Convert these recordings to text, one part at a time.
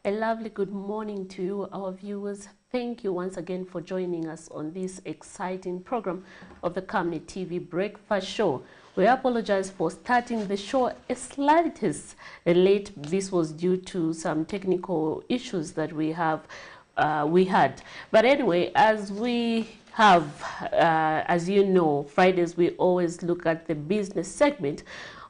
A lovely good morning to you, our viewers. Thank you once again for joining us on this exciting program of the Camnet TV Breakfast Show. We apologize for starting the show a slightest late. This was due to some technical issues that we had. But anyway, as we have, as you know, Fridays we always look at the business segment.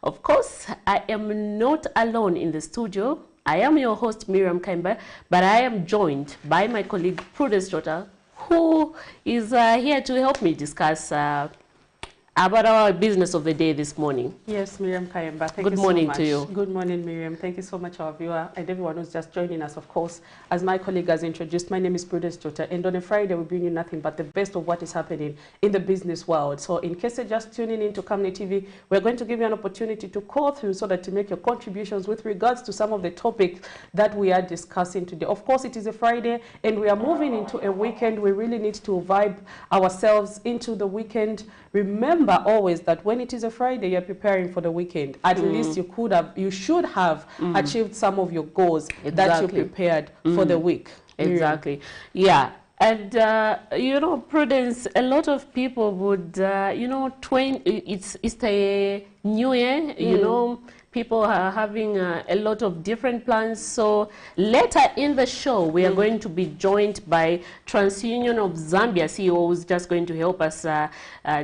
Of course, I am not alone in the studio. I am your host, Miriam Kaimba, but I am joined by my colleague, Prudence Jota, who is here to help me discuss about our business of the day this morning. Yes, Miriam Kayemba, thank you so much. Good morning to you. Good morning, Miriam. Thank you so much, our viewer, and everyone who's just joining us, of course. As my colleague has introduced, my name is Prudence Jota, and on a Friday, we bring you nothing but the best of what is happening in the business world. So in case you're just tuning in to Camnet TV, we're going to give you an opportunity to call through so that to make your contributions with regards to some of the topics that we are discussing today. Of course, it is a Friday, and we are moving into a weekend. We really need to vibe ourselves into the weekend. Remember always that when it is a Friday, you're preparing for the weekend. At least you should have achieved some of your goals that you prepared for the week. Exactly. Yeah. And, you know, Prudence, a lot of people would, you know, it's a new year, you know, people are having a lot of different plans. So later in the show, we are going to be joined by TransUnion of Zambia CEO, who's just going to help us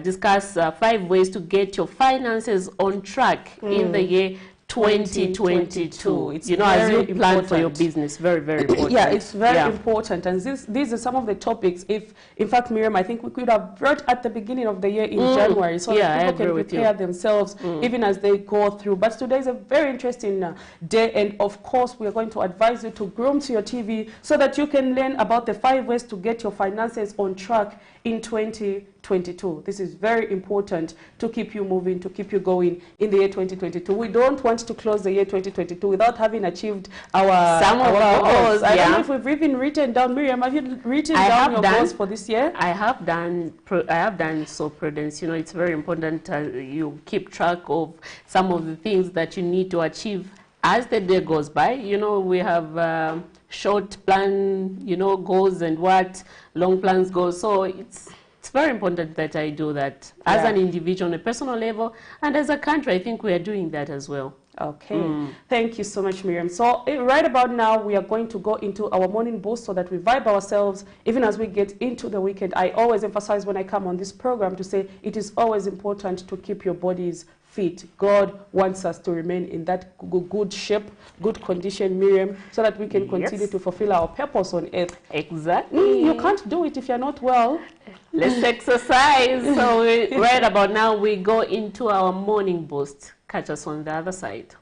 discuss 5 ways to get your finances on track in the year 2022. It's, you know, as you plan for your business, very, very important. Yeah, it's very important. And these are some of the topics. If, in fact, Miriam, I think we could have brought at the beginning of the year in January, so that people can prepare themselves even as they go through. But today is a very interesting day, and of course, we are going to advise you to groom to your TV so that you can learn about the 5 ways to get your finances on track in 2022. This is very important to keep you moving, to keep you going in the year 2022. We don't want to close the year 2022 without having achieved our goals. I don't know if we've even written down. Miriam, have you written down your goals for this year? I have done so, Prudence. You know, it's very important you keep track of some of the things that you need to achieve as the day goes by. You know, we have short plan, you know, goals and what long plans go. So it's very important that I do that as an individual on a personal level, and as a country, I think we are doing that as well. Okay, thank you so much, Miriam. So right about now, we are going to go into our morning boost so that we vibe ourselves even as we get into the weekend. I always emphasize when I come on this program to say it is always important to keep your bodies fit. God wants us to remain in that good shape, good condition, Miriam, so that we can continue to fulfill our purpose on earth. Exactly. You can't do it if you're not well. Let's exercise. So right about now, we go into our morning boost. Catch us on the other side.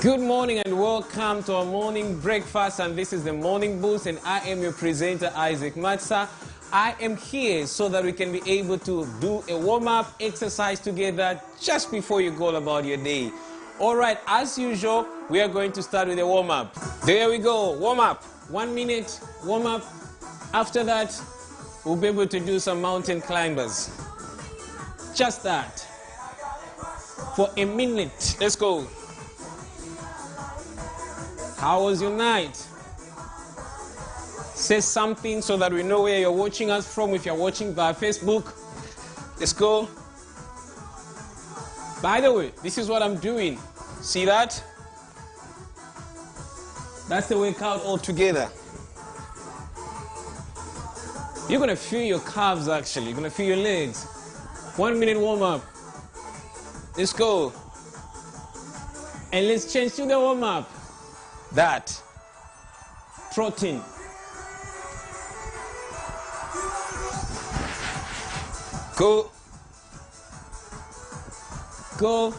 Good morning and welcome to our morning breakfast, and this is the Morning Boost, and I am your presenter, Isaac Matsa. I am here so that we can be able to do a warm-up exercise together just before you go about your day. All right, as usual, we are going to start with a warm-up. There we go, warm-up. 1 minute warm-up. After that, we'll be able to do some mountain climbers. Just that. For a minute. Let's go. How was your night? Say something so that we know where you're watching us from. If you're watching via Facebook, let's go. By the way, this is what I'm doing. See that? That's the workout all together. You're going to feel your calves actually. You're going to feel your legs. 1 minute warm up. Let's go. And let's change to the warm up. That. Protein. Go. Go.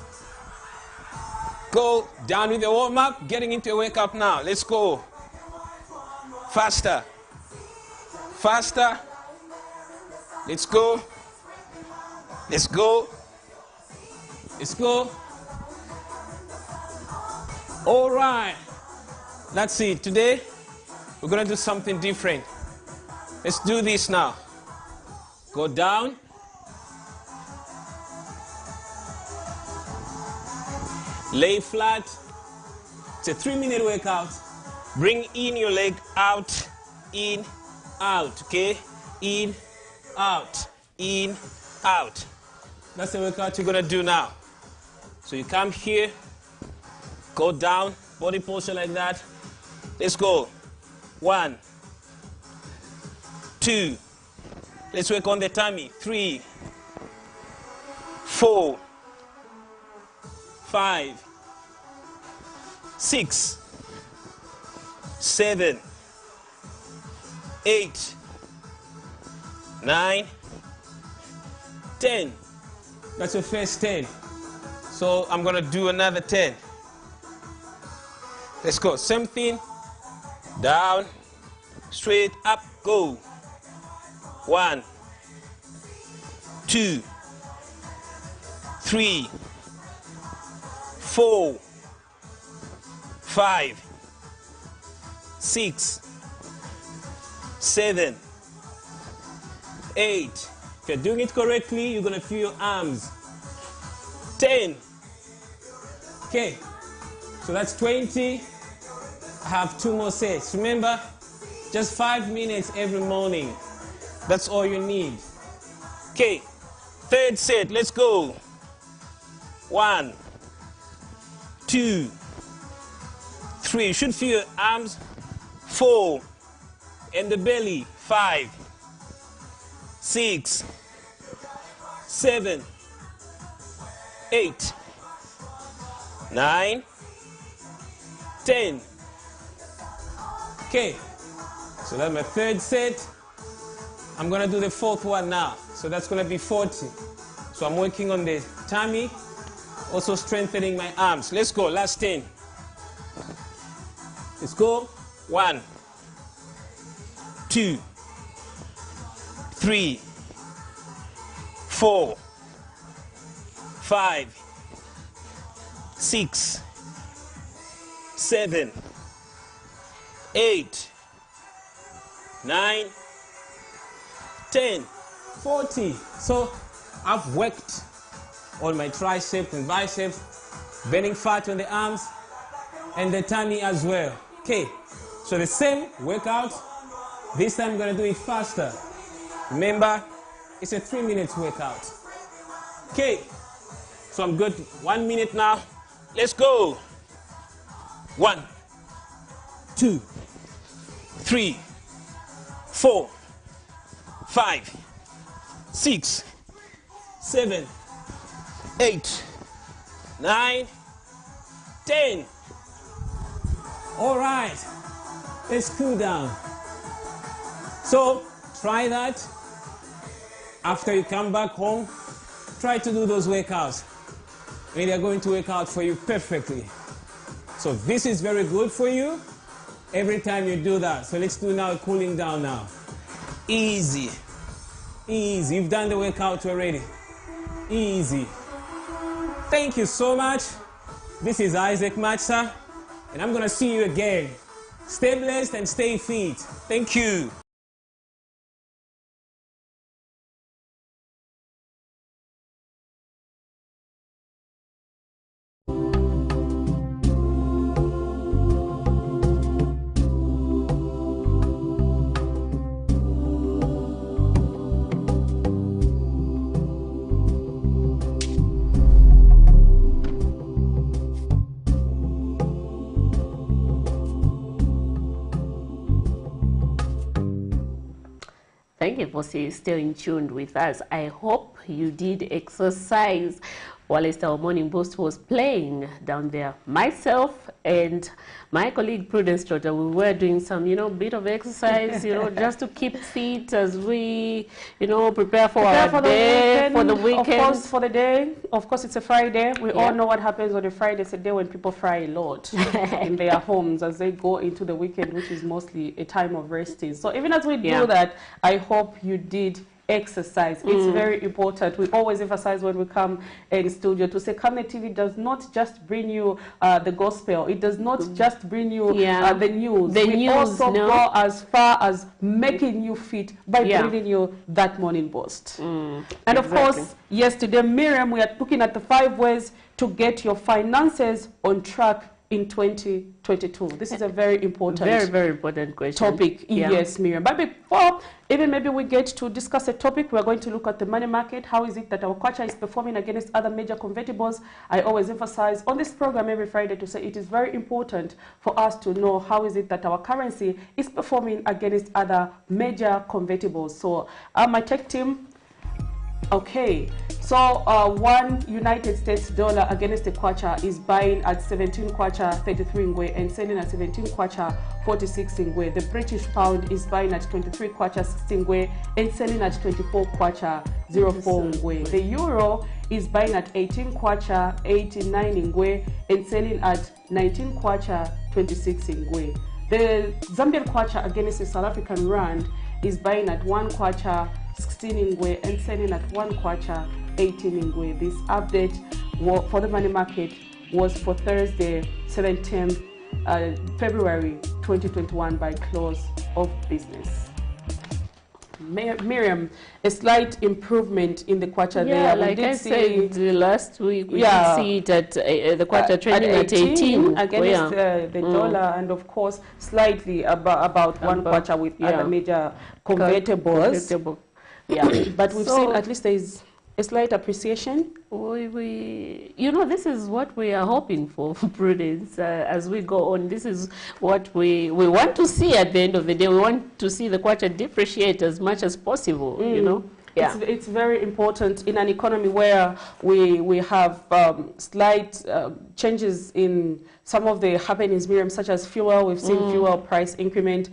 Go. Down with the warm up. Getting into a wake up now. Let's go. Faster. Faster. Let's go. Let's go. Let's go. All right. That's it. Today, we're going to do something different. Let's do this now. Go down. Lay flat. It's a 3-minute workout. Bring in your leg out, in, out, okay? In, out, in, out. That's the workout you're gonna do now. So you come here, go down, body posture like that. Let's go. 1, 2. Let's work on the tummy. 3, 4, 5, 6, 7, 8, 9, 10. That's your first 10. So I'm gonna do another 10. Let's go. Same thing. Down, straight up, go. 1, 2, 3, 4, 5, 6, 7, 8. If you're doing it correctly, you're gonna feel your arms. 10. Okay, so that's 20. I have 2 more sets. Remember, just 5 minutes every morning. That's all you need. Okay, 3rd set, let's go. 1, 2, 3. You should feel your arms. 4, and the belly. 5, 6, 7, 8, 9, 10. Okay, so that's my 3rd set. I'm gonna do the 4th one now. So that's gonna be 40. So I'm working on the tummy, also strengthening my arms. Let's go, last 10. Let's go. 1, 2, 3, 4, 5, 6, 7, 8, 9, 10, 40. So I've worked on my triceps and biceps, burning fat on the arms and the tummy as well. Okay, so the same workout. This time I'm gonna do it faster. Remember, it's a 3-minute workout. Okay, so I'm good. 1 minute now. Let's go. 1, 2, 3, 4, 5, 6, 7, 8, 9, 10. All right, let's cool down. So try that. After you come back home, try to do those workouts. And they're going to work out for you perfectly. So this is very good for you every time you do that. So let's do now a cooling down now. Easy. Easy. You've done the workout already. Easy. Thank you so much. This is Isaac Matsa, and I'm going to see you again. Stay blessed and stay fit. Thank you. Thank you for staying tuned with us. I hope you did exercise whilst our morning boost was playing down there. Myself and my colleague Prudence Jota, we were doing some, bit of exercise, just to keep fit as we, prepare for our day, for the weekend. Of course, for the day. Of course, it's a Friday. We all know what happens on a Friday. It's a day when people fry a lot in their homes as they go into the weekend, which is mostly a time of resting. So even as we do that, I hope you did exercise. It's very important. We always emphasize when we come in studio to say Camnet TV does not just bring you the gospel. It does not just bring you the news. We also go as far as making you fit by bringing you that morning boost. And of course, yesterday, Miriam, we are looking at the 5 ways to get your finances on track in 2022. This is a very important, very important question. Topic. Yes, Miriam. But before even maybe we get to discuss a topic, we are going to look at the money market. How is it that our kwacha is performing against other major convertibles? I always emphasize on this program every Friday to say it is very important for us to know how is it that our currency is performing against other major convertibles. So my tech team, okay, so one United States dollar against the kwacha is buying at 17 kwacha 33 ngwe and selling at 17 kwacha 46 ngwe. The British pound is buying at 23 kwacha 16 ngwe and selling at 24 kwacha 04 ngwe. The euro is buying at 18 kwacha 89 ngwe and selling at 19 kwacha 26 ngwe. The Zambian kwacha against the South African rand is buying at 1 kwacha 16 ngwe and selling at 1 kwacha 18 ngwe. This update for the money market was for Thursday, 17th February 2021 by close of business. Miriam, a slight improvement in the kwacha there. Like I said last week, we did see it at the kwacha trading at 18 against the dollar, and of course slightly about 1 kwacha with other major convertibles. But we've seen at least there is a slight appreciation. You know, this is what we are hoping for, Prudence, as we go on. This is what we want to see at the end of the day. We want to see the kwacha depreciate as much as possible, you know. It's very important in an economy where we have slight changes in some of the happenings, Miriam, such as fuel. We've seen fuel price increment.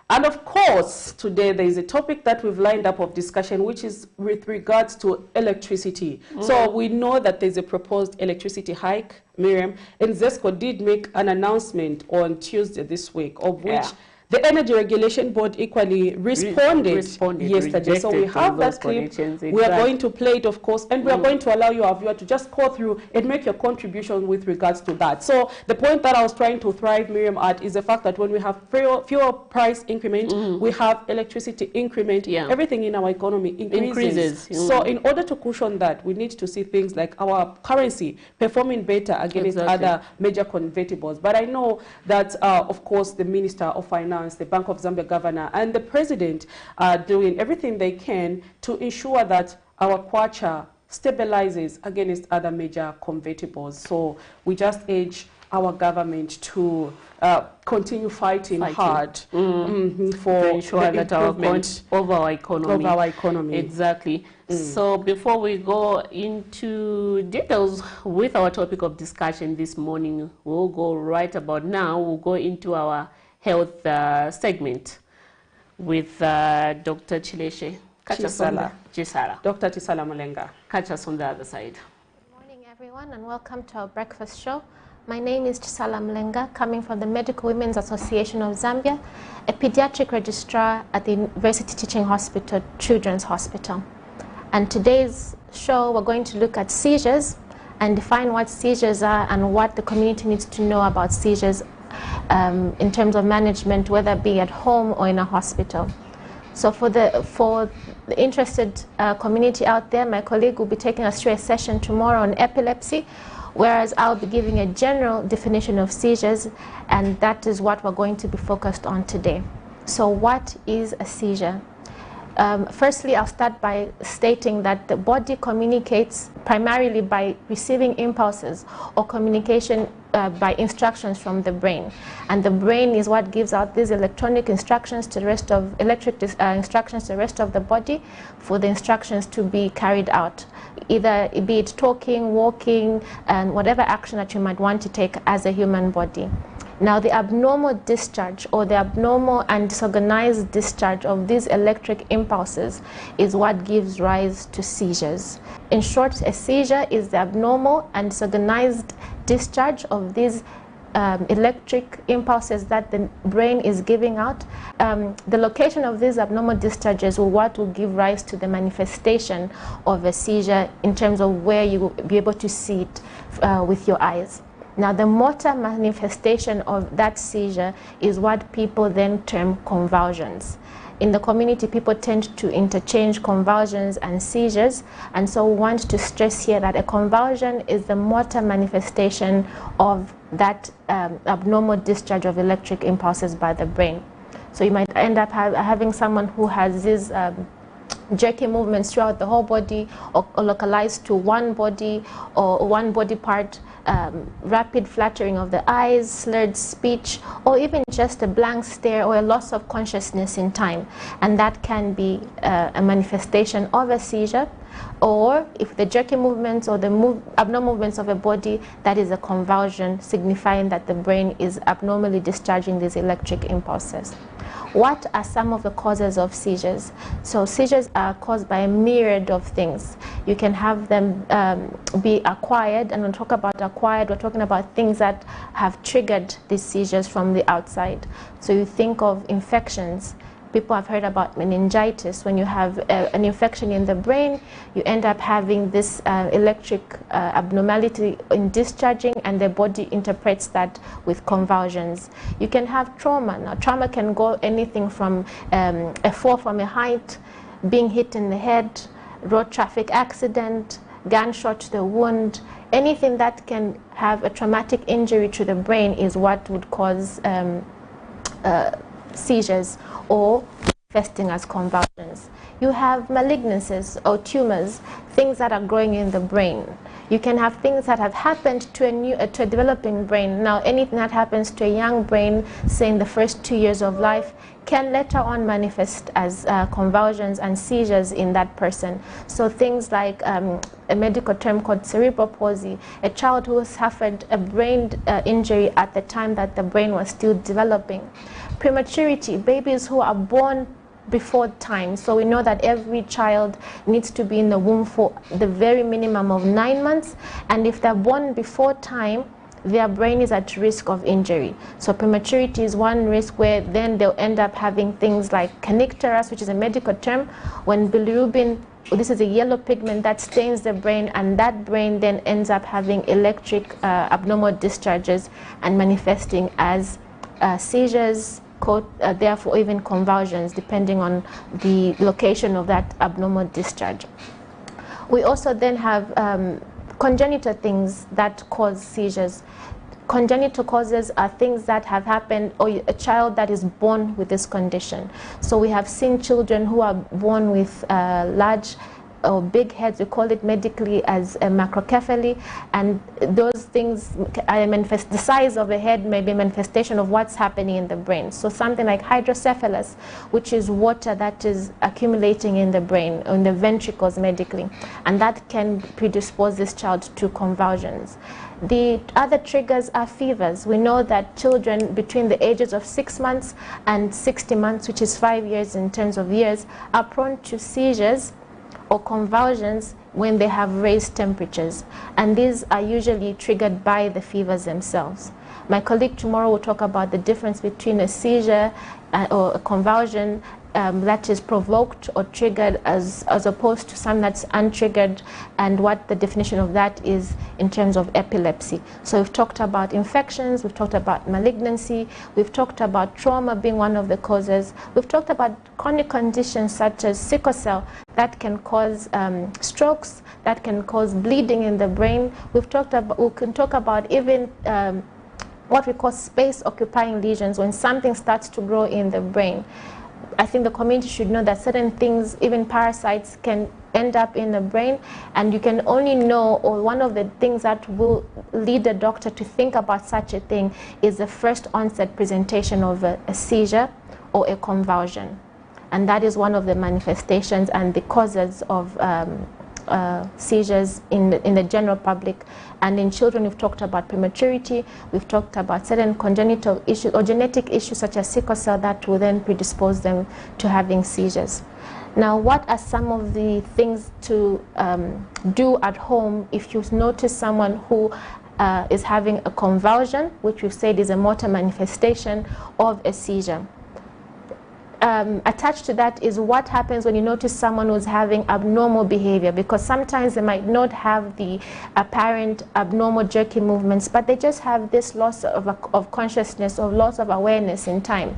And of course, today there is a topic that we've lined up of discussion, which is with regards to electricity. So we know that there's a proposed electricity hike, Miriam, and ZESCO did make an announcement on Tuesday this week, of which the Energy Regulation Board equally responded yesterday. So we have that clip. We are going to play it, of course, and we are going to allow you, our viewer, to just go through and make your contribution with regards to that. So the point that I was trying to thrive, Miriam, at is the fact that when we have fuel price increment, we have electricity increment, everything in our economy increases. So in order to cushion that, we need to see things like our currency performing better against other major convertibles. But I know that, of course, the Minister of Finance, the Bank of Zambia governor, and the president are doing everything they can to ensure that our kwacha stabilizes against other major convertibles. So we just urge our government to continue fighting hard for ensure that of our economy. Exactly. So before we go into details with our topic of discussion this morning, we'll go right about now. We'll go into our health segment with Dr. Chileshe Chisala. Dr. Chisala Mulenga. Catch us on the other side. Good morning, everyone, and welcome to our breakfast show. My name is Chisala Mulenga, coming from the Medical Women's Association of Zambia, a pediatric registrar at the University Teaching Hospital, Children's Hospital. And today's show, we're going to look at seizures and define what seizures are and what the community needs to know about seizures in terms of management, whether it be at home or in a hospital. So for the interested community out there, my colleague will be taking us through a session tomorrow on epilepsy, whereas I'll be giving a general definition of seizures, and that is what we're going to be focused on today. So what is a seizure? Firstly, I'll start by stating that the body communicates primarily by receiving impulses or communication by instructions from the brain. And the brain is what gives out these electronic instructions to the rest of, instructions to the rest of the body for the instructions to be carried out. Either be it talking, walking, and whatever action that you might want to take as a human body. Now, the abnormal discharge or the abnormal and disorganized discharge of these electric impulses is what gives rise to seizures. In short, a seizure is the abnormal and disorganized discharge of these electric impulses that the brain is giving out. The location of these abnormal discharges will what will give rise to the manifestation of a seizure in terms of where you will be able to see it with your eyes. Now, the motor manifestation of that seizure is what people then term convulsions. In the community, people tend to interchange convulsions and seizures, and so we want to stress here that a convulsion is the motor manifestation of that abnormal discharge of electric impulses by the brain. So you might end up having someone who has these jerky movements throughout the whole body, or localized to one body or one body part, rapid fluttering of the eyes, slurred speech, or even just a blank stare or a loss of consciousness in time. And that can be a manifestation of a seizure, or if the jerky movements or the abnormal movements of a body, that is a convulsion, signifying that the brain is abnormally discharging these electric impulses. What are some of the causes of seizures? So seizures are caused by a myriad of things. You can have them be acquired, and when we talk about acquired, we're talking about things that have triggered these seizures from the outside. So you think of infections. People have heard about meningitis. When you have an infection in the brain, you end up having this electric abnormality in discharging, and the body interprets that with convulsions. You can have trauma. Now, trauma can go anything from a fall from a height, being hit in the head, road traffic accident, gunshot to the wound. Anything that can have a traumatic injury to the brain is what would cause seizures or manifesting as convulsions. You have malignancies or tumors, things that are growing in the brain. You can have things that have happened to a developing brain. Now, anything that happens to a young brain, say in the first 2 years of life, can later on manifest as convulsions and seizures in that person. So things like a medical term called cerebral palsy, a child who suffered a brain injury at the time that the brain was still developing. Prematurity, babies who are born before time. So we know that every child needs to be in the womb for the very minimum of 9 months, and if they're born before time, their brain is at risk of injury. So prematurity is one risk, where then they'll end up having things like kernicterus, which is a medical term, when bilirubin, this is a yellow pigment that stains the brain, and that brain then ends up having electric abnormal discharges and manifesting as seizures, therefore even convulsions, depending on the location of that abnormal discharge. We also then have congenital things that cause seizures. Congenital causes are things that have happened, or a child that is born with this condition. So we have seen children who are born with large or big heads. We call it medically as a macrocephaly, and those things manifest. The size of the head may be a manifestation of what's happening in the brain. So something like hydrocephalus, which is water that is accumulating in the brain, in the ventricles medically, and that can predispose this child to convulsions. The other triggers are fevers. We know that children between the ages of 6 months and 60 months, which is 5 years in terms of years, are prone to seizures or convulsions when they have raised temperatures, and these are usually triggered by the fevers themselves. My colleague tomorrow will talk about the difference between a seizure or a convulsion that is provoked or triggered as opposed to some that's untriggered, and what the definition of that is in terms of epilepsy. So we've talked about infections, we've talked about malignancy, we've talked about trauma being one of the causes, we've talked about chronic conditions such as sickle cell that can cause strokes, that can cause bleeding in the brain. We can talk about even what we call space occupying lesions, when something starts to grow in the brain. I think the community should know that certain things, even parasites, can end up in the brain, and you can only know, or one of the things that will lead the doctor to think about such a thing is the first onset presentation of a seizure or a convulsion. And that is one of the manifestations and the causes of seizures in the general public. And in children, we've talked about prematurity, we've talked about certain congenital issues or genetic issues such as sickle cell that will then predispose them to having seizures. Now, what are some of the things to do at home if you notice someone who is having a convulsion, which we've said is a motor manifestation of a seizure. Attached to that is what happens when you notice someone who's having abnormal behavior, because sometimes they might not have the apparent abnormal jerky movements, but they just have this loss of consciousness or loss of awareness in time.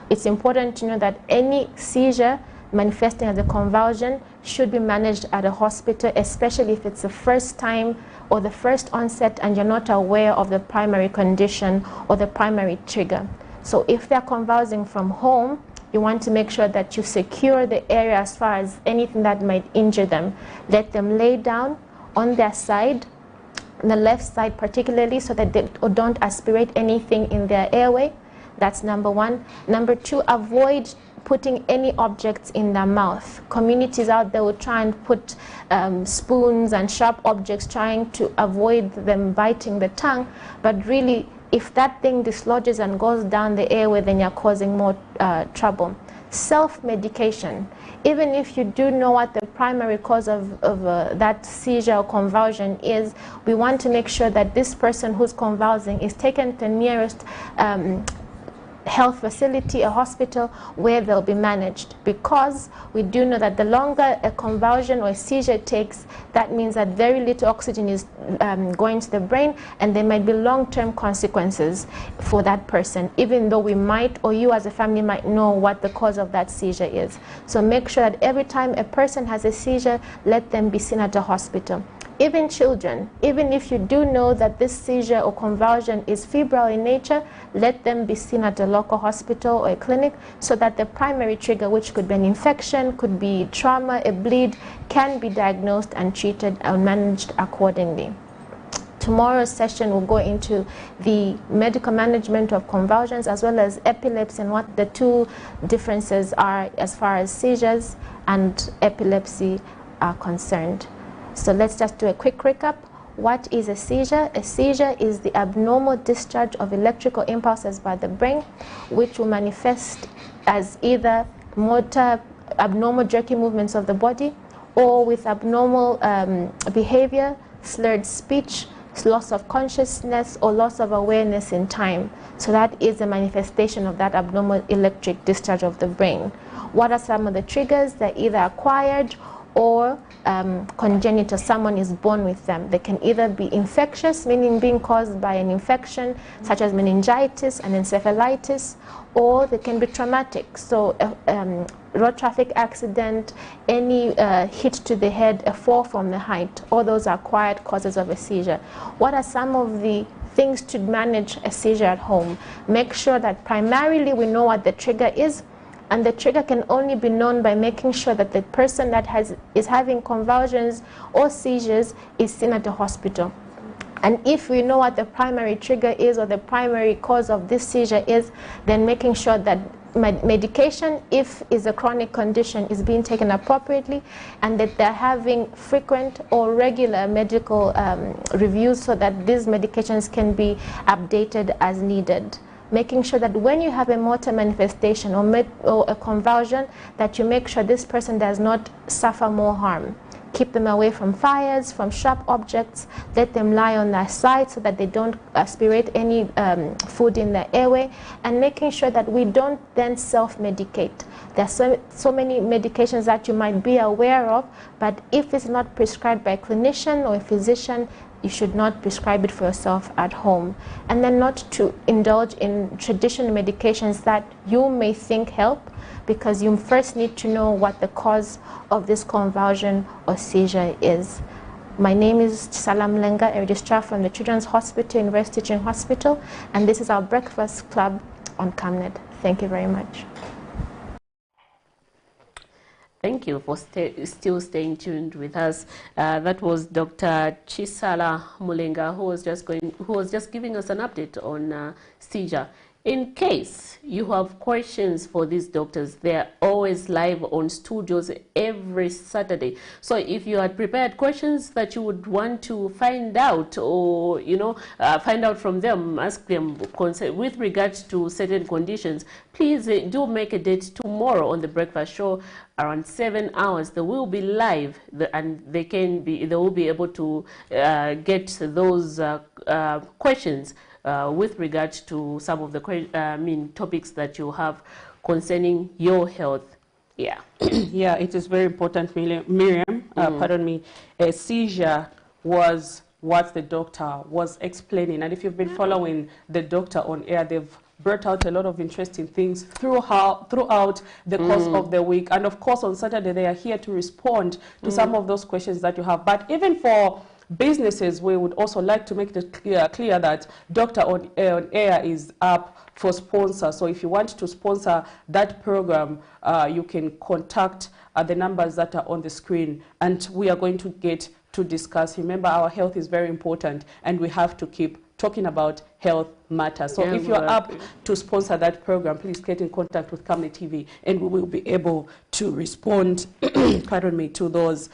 It's important to know that any seizure manifesting as a convulsion should be managed at a hospital, especially if it's the first time or the first onset and you're not aware of the primary condition or the primary trigger. So if they're convulsing from home, you want to make sure that you secure the area as far as anything that might injure them. Let them lay down on their side, the left side particularly, so that they don't aspirate anything in their airway. That's number one. Number two, avoid putting any objects in their mouth. Communities out there will try and put spoons and sharp objects, trying to avoid them biting the tongue, but really, if that thing dislodges and goes down the airway, then you're causing more trouble. Self-medication. Even if you do know what the primary cause of that seizure or convulsion is, we want to make sure that this person who's convulsing is taken to the nearest health facility, a hospital, where they'll be managed, because we do know that the longer a convulsion or a seizure takes, that means that very little oxygen is going to the brain, and there might be long-term consequences for that person, even though we might, or you as a family might know what the cause of that seizure is. So make sure that every time a person has a seizure, let them be seen at a hospital. Even children, even if you do know that this seizure or convulsion is febrile in nature, let them be seen at a local hospital or a clinic, so that the primary trigger, which could be an infection, could be trauma, a bleed, can be diagnosed and treated and managed accordingly. Tomorrow's session will go into the medical management of convulsions as well as epilepsy, and what the two differences are as far as seizures and epilepsy are concerned. So let's just do a quick recap. What is a seizure? A seizure is the abnormal discharge of electrical impulses by the brain, which will manifest as either motor, abnormal jerky movements of the body, or with abnormal behavior, slurred speech, loss of consciousness, or loss of awareness in time. So that is a manifestation of that abnormal electric discharge of the brain. What are some of the triggers? They're either acquired or congenital. Someone is born with them. They can either be infectious, meaning being caused by an infection such as meningitis and encephalitis, or they can be traumatic. So road traffic accident, any hit to the head, a fall from the height, all those are acquired causes of a seizure. What are some of the things to manage a seizure at home? Make sure that primarily we know what the trigger is, and the trigger can only be known by making sure that the person that is having convulsions or seizures is seen at the hospital. And if we know what the primary trigger is or the primary cause of this seizure is, then making sure that medication, if is a chronic condition, is being taken appropriately, and that they're having frequent or regular medical reviews, so that these medications can be updated as needed. Making sure that when you have a motor manifestation or a convulsion, that you make sure this person does not suffer more harm. Keep them away from fires, from sharp objects. Let them lie on their side so that they don't aspirate any food in their airway. And making sure that we don't then self-medicate. There are so many medications that you might be aware of, but if it's not prescribed by a clinician or a physician, you should not prescribe it for yourself at home. And then not to indulge in traditional medications that you may think help, because you first need to know what the cause of this convulsion or seizure is. My name is Salam Lenga, a registrar from the Children's Hospital, University Teaching Hospital, and this is our breakfast club on Camnet. Thank you very much. Thank you for still staying tuned with us. That was Dr. Chisala Mulenga, who was just giving us an update on seizure. In case you have questions for these doctors, they're always live on studios every Saturday. So if you had prepared questions that you would want to find out, or find out from them, ask them with regards to certain conditions, please do make a date tomorrow on the Breakfast Show around 7 hours. They will be live, and they will be able to get those questions with regard to some of the topics that you have concerning your health. Yeah. Yeah, it is very important, Miriam. Pardon me. A seizure was what the doctor was explaining, and if you've been following the doctor on air, they've brought out a lot of interesting things throughout the course of the week. And of course, on Saturday, they are here to respond to some of those questions that you have. But even for businesses, we would also like to make it clear that Doctor on Air is up for sponsor. So if you want to sponsor that program, you can contact the numbers that are on the screen, and we are going to get to discuss. Remember, our health is very important, and we have to keep talking about health matters. So if you're up to sponsor that program, please get in contact with Camnet TV, and we will be able to respond pardon me, to those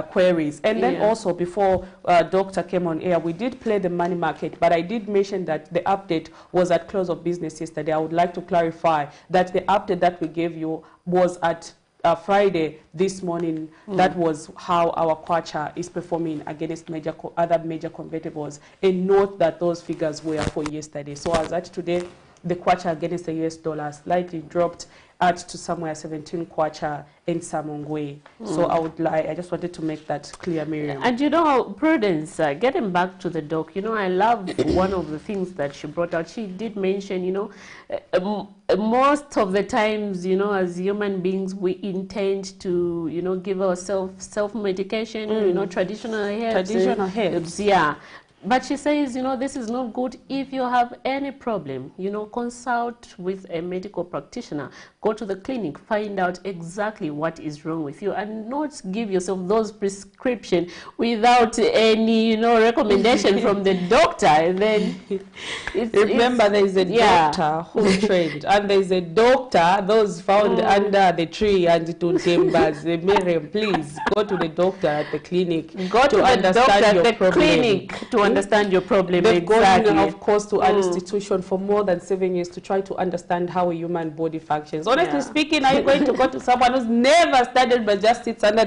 queries. And then also, before Doctor came on air, we did play the money market, but I did mention that the update was at close of business yesterday. I would like to clarify that the update that we gave you was at Friday this morning. That was how our kwacha is performing against other major convertibles. And note that those figures were for yesterday. So as at today, the kwacha against the US dollar slightly dropped to somewhere 17 kwacha in Samongwe. So I just wanted to make that clear, Miriam. And Prudence, getting back to the doc, I love one of the things that she brought out. She did mention, most of the times, as human beings, we intend to, give ourselves self-medication, traditional herbs. Traditional herbs. Yeah. But she says, this is not good. If you have any problem, consult with a medical practitioner. Go to the clinic, find out exactly what is wrong with you, and not give yourself those prescriptions without any, recommendation from the doctor. And then remember, there is a doctor who trained, and there is a doctor those found under the tree and to timbers. Miriam, please go to the doctor at the clinic. Go to the doctor at the clinic to understand your problem. They've gone, of course, to an institution for more than 7 years to try to understand how a human body functions. Honestly speaking, are you going to go to someone who's never studied but just sits under